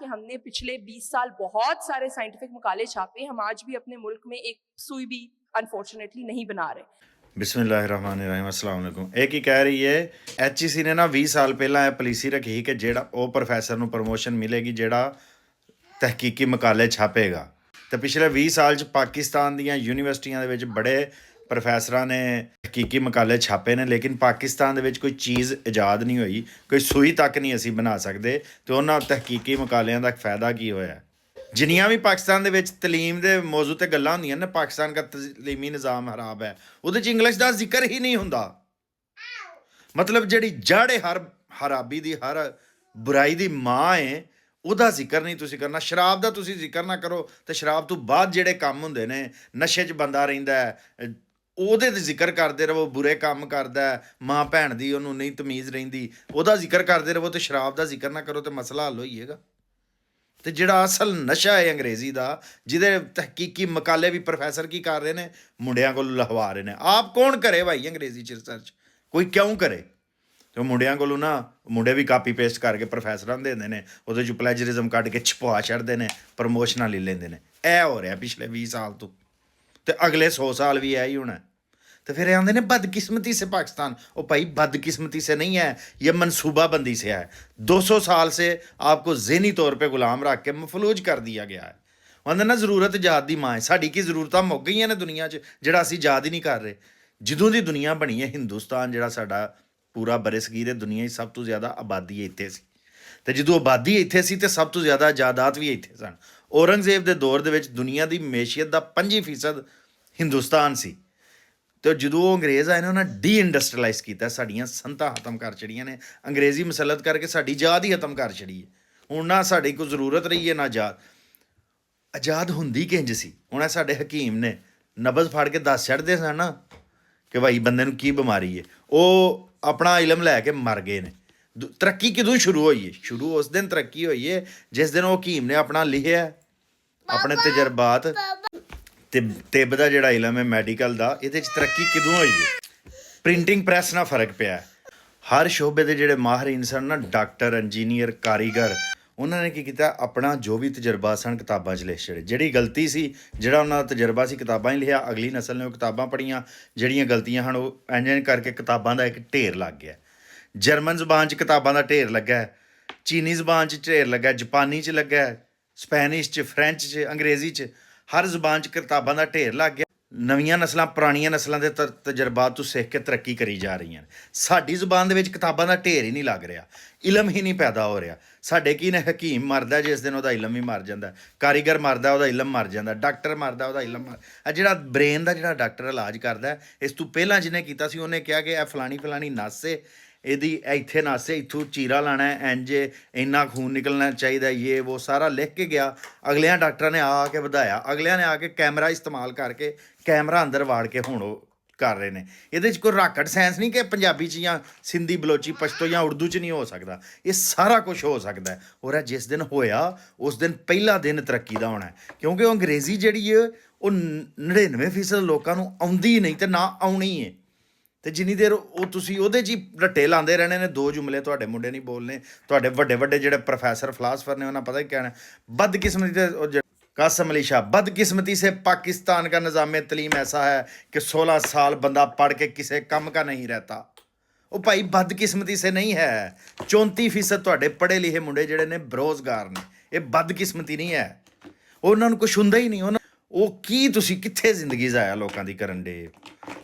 कि हमने पिछले 20 साल बहुत सारे साइंटिफिक मकाले छापे, हम आज भी अपने मुल्क में एक सुई भी अनफॉर्चुनेटली नहीं बना रहे। ਬਿਸਮਿਲ੍ਲਾਹਿਰਰਹਿਮਾਨਿਰਰਹੀਮ अस्सलाम वालेकुम। ਇਹ ਕੀ ਕਹਿ ਰਹੀ ਹੈ ਐਚਈਸੀ ਨੇ ਨਾ 20 ਸਾਲ ਪਹਿਲਾਂ ਇਹ ਪਾਲਿਸੀ ਰੱਖੀ ਕਿ ਜਿਹੜਾ ਉਹ ਪ੍ਰੋਫੈਸਰ ਨੂੰ ਪ੍ਰਮੋਸ਼ਨ ਮਿਲੇਗੀ ਜਿਹੜਾ ਤਹਿਕੀਕੀ ਮਕਾਲੇ ਛਾਪੇਗਾ। ਤੇ ਪਿਛਲੇ 20 ਸਾਲ 'ਚ ਪਾਕਿਸਤਾਨ ਦੀਆਂ ਯੂਨੀਵਰਸਿਟੀਆਂ ਦੇ ਵਿੱਚ ਬੜੇ ਪ੍ਰੋਫੈਸਰਾਂ ਨੇ ਤਹਿਕੀਕੀ ਮਕਾਲੇ ਛਾਪੇ ਨੇ, ਲੇਕਿਨ ਪਾਕਿਸਤਾਨ ਦੇ ਵਿੱਚ ਕੋਈ ਚੀਜ਼ ਇਜਾਦ ਨਹੀਂ ਹੋਈ, ਕੋਈ ਸੂਈ ਤੱਕ ਨਹੀਂ ਅਸੀਂ ਬਣਾ ਸਕਦੇ। ਤੇ ਉਹਨਾਂ ਤਹਿਕੀਕੀ ਮਕਾਲਿਆਂ ਦਾ ਫਾਇਦਾ ਕੀ ਹੋਇਆ? ਜਿੰਨੀਆਂ ਵੀ ਪਾਕਿਸਤਾਨ ਦੇ ਵਿੱਚ ਤਲੀਮ ਦੇ ਮੌਜੂ 'ਤੇ ਗੱਲਾਂ ਹੁੰਦੀਆਂ ਨੇ, ਪਾਕਿਸਤਾਨ ਦਾ ਤਲੀਮੀ ਨਿਜ਼ਾਮ ਖਰਾਬ ਹੈ, ਉਹਦੇ 'ਚ ਇੰਗਲਿਸ਼ ਦਾ ਜ਼ਿਕਰ ਹੀ ਨਹੀਂ ਹੁੰਦਾ। ਮਤਲਬ ਜਿਹੜੀ ਜੜ੍ਹ ਹੈ ਹਰ ਖਰਾਬੀ ਦੀ, ਹਰ ਬੁਰਾਈ ਦੀ ਮਾਂ ਹੈ, ਉਹਦਾ ਜ਼ਿਕਰ ਨਹੀਂ ਤੁਸੀਂ ਕਰਨਾ। ਸ਼ਰਾਬ ਦਾ ਤੁਸੀਂ ਜ਼ਿਕਰ ਨਾ ਕਰੋ, ਤੇ ਸ਼ਰਾਬ ਤੋਂ ਬਾਅਦ ਜਿਹੜੇ ਕੰਮ ਹੁੰਦੇ ਨੇ, ਨਸ਼ੇ 'ਚ ਬੰਦਾ ਰਹਿੰਦਾ ਹੈ, ਉਹਦੇ 'ਤੇ ਜ਼ਿਕਰ ਕਰਦੇ ਰਹੋ। ਬੁਰੇ ਕੰਮ ਕਰਦਾ, ਮਾਂ ਭੈਣ ਦੀ ਉਹਨੂੰ ਨਹੀਂ ਤਮੀਜ਼ ਰਹਿੰਦੀ, ਉਹਦਾ ਜ਼ਿਕਰ ਕਰਦੇ ਰਹੋ। ਤੇ ਸ਼ਰਾਬ ਦਾ ਜ਼ਿਕਰ ਨਾ ਕਰੋ ਤੇ ਮਸਲਾ ਹੱਲ ਹੋਈਏਗਾ। ਤੇ ਜਿਹੜਾ ਅਸਲ ਨਸ਼ਾ ਹੈ ਅੰਗਰੇਜ਼ੀ ਦਾ, ਜਿਹਦੇ ਤਹਿਕੀਕੀ ਮਕਾਲੇ ਵੀ ਪ੍ਰੋਫੈਸਰ ਕੀ ਕਰ ਰਹੇ ਨੇ, ਮੁੰਡਿਆਂ ਕੋਲ ਲਹਵਾ ਰਹੇ ਨੇ। ਆਪ ਕੌਣ ਕਰੇ ਭਾਈ ਅੰਗਰੇਜ਼ੀ 'ਚ ਰਿਸਰਚ? ਕੋਈ ਕਿਉਂ ਕਰੇ? ਤੇ ਉਹ ਮੁੰਡਿਆਂ ਕੋਲੋਂ ਨਾ, ਮੁੰਡੇ ਵੀ ਕਾਪੀ ਪੇਸਟ ਕਰਕੇ ਪ੍ਰੋਫੈਸਰਾਂ ਨੂੰ ਦਿੰਦੇ ਨੇ, ਉਹਦੇ 'ਚ ਪਲੈਜਰਿਜ਼ਮ ਕੱਢ ਕੇ ਛਪਵਾ ਛੱਡਦੇ ਨੇ, ਪ੍ਰਮੋਸ਼ਨਾਂ ਲੈ ਲੈਂਦੇ ਨੇ। ਇਹ ਹੋ ਰਿਹਾ ਪਿਛਲੇ 20 ਸਾਲ ਤੋਂ, ਤੇ ਅਗਲੇ 100 ਸਾਲ ਵੀ ਇਹ ਹੀ ਹੋਣਾ। तो फिर आते हैं बदकिस्मती से पाकिस्तान। और भाई बदकिस्मती से नहीं है, ये मनसूबाबंदी से है। 200 साल से आपको ज़हनी तौर पे गुलाम रख के मफलूज कर दिया गया है। आंदे ना जरूरत जात दी माँ है, साड़ी की जरूरत मुक गई ने दुनिया 'च, जिहड़ा असीं याद ही नहीं कर रहे। ਜਦੋਂ ਦੀ ਦੁਨੀਆ ਬਣੀ ਹੈ, ਹਿੰਦੁਸਤਾਨ ਜਿਹੜਾ ਸਾਡਾ ਪੂਰਾ ਬਰਸਗੀਰ ਹੈ, ਦੁਨੀਆ 'ਚ ਸਭ ਤੋਂ ਜ਼ਿਆਦਾ ਆਬਾਦੀ ਇੱਥੇ ਸੀ। ਤੇ ਜਦੋਂ ਆਬਾਦੀ ਇੱਥੇ ਸੀ ਤੇ ਸਭ ਤੋਂ ਜ਼ਿਆਦਾ ਜਾਇਦਾਦ ਵੀ ਇੱਥੇ ਸਨ। ਔਰੰਗਜ਼ੇਬ ਦੇ ਦੌਰ ਦੇ ਵਿੱਚ ਦੁਨੀਆ ਦੀ ਮੈਸ਼ੀਅਤ ਦਾ 25% ਹਿੰਦੁਸਤਾਨ ਸੀ। ਤੇ ਜਦੋਂ ਉਹ ਅੰਗਰੇਜ਼ ਆਏ ਨੇ, ਉਹਨਾਂ ਡੀ ਇੰਡਸਟਰੀਲਾਈਜ਼ ਕੀਤਾ, ਸਾਡੀਆਂ ਸੰਤਾਂ ਖਤਮ ਕਰ ਛੜੀਆਂ ਨੇ, ਅੰਗਰੇਜ਼ੀ ਮਸਲਤ ਕਰਕੇ ਸਾਡੀ ਜਾਤ ਹੀ ਖਤਮ ਕਰ ਛੜੀ ਹੈ। ਹੁਣ ਨਾ ਸਾਡੀ ਕੋਈ ਜ਼ਰੂਰਤ ਰਹੀ ਹੈ ਨਾ ਜਾਤ। ਆਜ਼ਾਦ ਹੁੰਦੀ ਕਿੰਜ ਸੀ? ਹੁਣ ਇਹ ਸਾਡੇ ਹਕੀਮ ਨੇ ਨਬਜ਼ ਫੜ ਕੇ ਦੱਸ ਛੱਡਦੇ ਸਨ ਨਾ ਕਿ ਭਾਈ ਬੰਦੇ ਨੂੰ ਕੀ ਬਿਮਾਰੀ ਹੈ। ਉਹ ਆਪਣਾ ਇਲਮ ਲੈ ਕੇ ਮਰ ਗਏ ਨੇ। ਤਰੱਕੀ ਕਦੋਂ ਸ਼ੁਰੂ ਹੋਈ ਹੈ? ਸ਼ੁਰੂ ਉਸ ਦਿਨ ਤਰੱਕੀ ਹੋਈ ਹੈ ਜਿਸ ਦਿਨ ਉਹ ਹਕੀਮ ਨੇ ਆਪਣਾ ਲਿਖਿਆ ਆਪਣੇ ਤਜਰਬਾਤ ਤੇ ਤਿੱਬ ਦਾ ਜਿਹੜਾ ਇਲਮ ਹੈ ਮੈਡੀਕਲ ਦਾ, ਇਹਦੇ 'ਚ ਤਰੱਕੀ ਕਦੋਂ ਹੋਈ ਹੈ? ਪ੍ਰਿੰਟਿੰਗ ਪ੍ਰੈਸ ਨਾਲ ਫਰਕ ਪਿਆ। ਹਰ ਸ਼ੋਬੇ ਦੇ ਜਿਹੜੇ ਮਾਹਰੀਨ ਸਨ ਨਾ, ਡਾਕਟਰ, ਇੰਜੀਨੀਅਰ, ਕਾਰੀਗਰ, ਉਹਨਾਂ ਨੇ ਕੀ ਕੀਤਾ, ਆਪਣਾ ਜੋ ਵੀ ਤਜਰਬਾ ਸਨ ਕਿਤਾਬਾਂ 'ਚ ਲਿਖ ਛੱਡੇ। ਜਿਹੜੀ ਗਲਤੀ ਸੀ, ਜਿਹੜਾ ਉਹਨਾਂ ਦਾ ਤਜਰਬਾ ਸੀ, ਕਿਤਾਬਾਂ 'ਚ ਲਿਖਿਆ। ਅਗਲੀ ਨਸਲ ਨੇ ਉਹ ਕਿਤਾਬਾਂ ਪੜ੍ਹੀਆਂ, ਜਿਹੜੀਆਂ ਗਲਤੀਆਂ ਹਨ ਉਹ ਇੰਜ ਕਰਕੇ ਕਿਤਾਬਾਂ ਦਾ ਇੱਕ ਢੇਰ ਲੱਗ ਗਿਆ। ਜਰਮਨ ਜ਼ਬਾਨ 'ਚ ਕਿਤਾਬਾਂ ਦਾ ਢੇਰ ਲੱਗਾ, ਚੀਨੀ ਜ਼ਬਾਨ 'ਚ ਢੇਰ ਲੱਗਾ, ਜਾਪਾਨੀ 'ਚ ਲੱਗਾ, ਸਪੈਨਿਸ਼ 'ਚ, ਫਰੈਂਚ 'ਚ, ਅੰਗਰੇਜ਼ੀ 'ਚ, ਹਰ ਜ਼ਬਾਨ 'ਚ ਕਿਤਾਬਾਂ ਦਾ ਢੇਰ ਲੱਗ ਗਿਆ। ਨਵੀਆਂ ਨਸਲਾਂ ਪੁਰਾਣੀਆਂ ਨਸਲਾਂ ਦੇ ਤਜਰਬਾਤ ਤੋਂ ਸਿੱਖ ਕੇ ਤਰੱਕੀ ਕਰੀ ਜਾ ਰਹੀਆਂ ਨੇ। ਸਾਡੀ ਜ਼ੁਬਾਨ ਦੇ ਵਿੱਚ ਕਿਤਾਬਾਂ ਦਾ ਢੇਰ ਹੀ ਨਹੀਂ ਲੱਗ ਰਿਹਾ, ਇਲਮ ਹੀ ਨਹੀਂ ਪੈਦਾ ਹੋ ਰਿਹਾ। ਸਾਡੇ ਕੀ ਨੇ, ਹਕੀਮ ਮਰਦਾ ਜਿਸ ਦਿਨ ਉਹਦਾ ਇਲਮ ਵੀ ਮਰ ਜਾਂਦਾ, ਕਾਰੀਗਰ ਮਰਦਾ ਉਹਦਾ ਇਲਮ ਮਰ ਜਾਂਦਾ, ਡਾਕਟਰ ਮਰਦਾ ਉਹਦਾ ਇਲਮ ਮਰ। ਆ ਜਿਹੜਾ ਬ੍ਰੇਨ ਦਾ ਜਿਹੜਾ ਡਾਕਟਰ ਇਲਾਜ ਕਰਦਾ, ਇਸ ਤੋਂ ਪਹਿਲਾਂ ਜਿਹਨੇ ਕੀਤਾ ਸੀ ਉਹਨੇ ਕਿਹਾ ਕਿ ਇਹ ਫਲਾਣੀ ਫਲਾਣੀ ਨਸ ਏ, ਇਹਦੀ ਇੱਥੇ ਨਸ ਏ, ਇੱਥੋਂ ਚੀਰਾ ਲਾਣਾ, ਇੰਜ ਇੰਨਾ ਖੂਨ ਨਿਕਲਣਾ ਚਾਹੀਦਾ, ਇਹ ਉਹ ਸਾਰਾ ਲਿਖ ਕੇ ਗਿਆ। ਅਗਲਿਆਂ ਡਾਕਟਰਾਂ ਨੇ ਆ ਕੇ ਵਧਾਇਆ, ਅਗਲਿਆਂ ਨੇ ਆ ਕੇ ਕੈਮਰਾ ਇਸਤੇਮਾਲ ਕਰਕੇ ਕੈਮਰਾ ਅੰਦਰ ਵਾੜ ਕੇ ਹੁਣ ਉਹ ਕਰ ਰਹੇ ਨੇ। ਇਹਦੇ 'ਚ ਕੋਈ ਰਾਕਟ ਸਾਇੰਸ ਨਹੀਂ ਕਿ ਪੰਜਾਬੀ 'ਚ ਜਾਂ ਸਿੰਧੀ, ਬਲੋਚੀ, ਪਸ਼ਤੋ ਜਾਂ ਉਰਦੂ 'ਚ ਨਹੀਂ ਹੋ ਸਕਦਾ। ਇਹ ਸਾਰਾ ਕੁਝ ਹੋ ਸਕਦਾ। ਔਰ ਇਹ ਜਿਸ ਦਿਨ ਹੋਇਆ ਉਸ ਦਿਨ ਪਹਿਲਾ ਦਿਨ ਤਰੱਕੀ ਦਾ ਹੋਣਾ, ਕਿਉਂਕਿ ਉਹ ਅੰਗਰੇਜ਼ੀ ਜਿਹੜੀ ਹੈ ਉਹ 99% ਲੋਕਾਂ ਨੂੰ ਆਉਂਦੀ ਨਹੀਂ ਤੇ ਨਾ ਆਉਣੀ ਹੈ। ਤੇ ਜਿੰਨੀ ਦੇਰ ਉਹ ਤੁਸੀਂ ਉਹਦੇ 'ਚ ਹੀ ਰੱਟੇ ਲਾਉਂਦੇ ਰਹਿਣੇ ਨੇ। ਦੋ ਜੁਮਲੇ ਤੁਹਾਡੇ ਮੁੰਡੇ ਨਹੀਂ ਬੋਲਨੇ, ਤੁਹਾਡੇ ਵੱਡੇ ਵੱਡੇ ਜਿਹੜੇ ਪ੍ਰੋਫੈਸਰ ਫਲਾਸਫਰ ਨੇ ਉਹਨਾਂ ਪਤਾ ਹੀ ਕਹਿਣਾ बदकिस्मती से। कासम अली शाह, बदकिस्मती से पाकिस्तान का निज़ाम तलीम ऐसा है कि 16 साल बंदा पढ़ के किसी कम का नहीं रहता। ਉਹ ਭਾਈ ਬਦਕਿਸਮਤੀ ਸੇ ਨਹੀਂ ਹੈ। 34% ਤੁਹਾਡੇ ਪੜ੍ਹੇ ਲਿਖੇ ਮੁੰਡੇ ਜਿਹੜੇ ਨੇ ਬੇਰੁਜ਼ਗਾਰ ਨੇ। ਇਹ ਬਦਕਿਸਮਤੀ ਨਹੀਂ ਹੈ, ਉਹਨਾਂ ਨੂੰ ਕੁਛ ਹੁੰਦਾ ਹੀ ਨਹੀਂ। ਉਹ ਕੀ ਤੁਸੀਂ ਕਿੱਥੇ ਜ਼ਿੰਦਗੀ ਜ਼ਾਇਆ ਲੋਕਾਂ ਦੀ ਕਰਨ ਦੇ?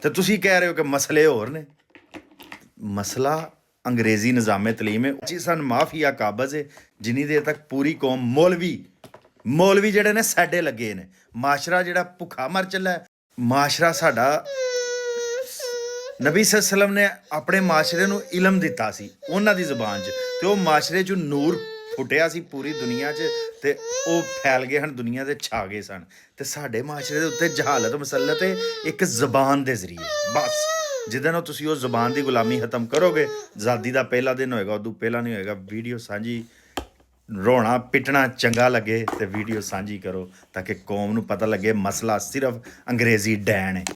ਤੇ ਤੁਸੀਂ ਕਹਿ ਰਹੇ ਹੋ ਕਿ ਮਸਲੇ ਹੋਰ ਨੇ। ਮਸਲਾ ਅੰਗਰੇਜ਼ੀ ਨਿਜ਼ਾਮੇ ਤਲੀਮ ਹੈ ਜੀ। ਸਾਨੂੰ ਮਾਫੀਆ ਕਾਬਜ਼ ਹੈ ਜਿੰਨੀ ਦੇਰ ਤੱਕ ਪੂਰੀ ਕੌਮ ਮੌਲਵੀ ਜਿਹੜੇ ਨੇ ਸਾਡੇ ਲੱਗੇ ਨੇ। ਮਾਸ਼ਰਾ ਜਿਹੜਾ ਭੁੱਖਾ ਮਰ ਚੱਲਾ। ਮਾਸ਼ਰਾ ਸਾਡਾ ਨਬੀ ਸੱਲਮ ਨੇ ਆਪਣੇ ਮਾਸ਼ਰੇ ਨੂੰ ਇਲਮ ਦਿੱਤਾ ਸੀ ਉਹਨਾਂ ਦੀ ਜ਼ੁਬਾਨ 'ਚ, ਤੇ ਉਹ ਮਾਸ਼ਰੇ 'ਚ ਨੂਰ ਫੁੱਟਿਆ ਸੀ ਪੂਰੀ ਦੁਨੀਆ 'ਚ, ਤੇ ਉਹ ਫੈਲ ਗਏ ਹਨ, ਦੁਨੀਆ 'ਤੇ ਛਾ ਗਏ ਸਨ। ਤੇ ਸਾਡੇ ਮਾਸ਼ਰੇ ਦੇ ਉੱਤੇ ਜਹਾਲਤ ਮਸਲਤ ਹੈ ਇੱਕ ਜ਼ਬਾਨ ਦੇ ਜ਼ਰੀਏ। ਬਸ ਜਿੱਦਾਂ ਨੂੰ ਤੁਸੀਂ ਉਹ ਜ਼ਬਾਨ ਦੀ ਗੁਲਾਮੀ ਖਤਮ ਕਰੋਗੇ, ਆਜ਼ਾਦੀ ਦਾ ਪਹਿਲਾ ਦਿਨ ਹੋਏਗਾ, ਉਦੋਂ ਪਹਿਲਾਂ ਨਹੀਂ ਹੋਏਗਾ। ਵੀਡੀਓ ਸਾਂਝੀ, ਰੋਣਾ ਪਿੱਟਣਾ ਚੰਗਾ ਲੱਗੇ ਤੇ ਵੀਡੀਓ ਸਾਂਝੀ ਕਰੋ ਤਾਂ ਕਿ ਕੌਮ ਨੂੰ ਪਤਾ ਲੱਗੇ ਮਸਲਾ ਸਿਰਫ ਅੰਗਰੇਜ਼ੀ ਡੈਣ ਹੈ।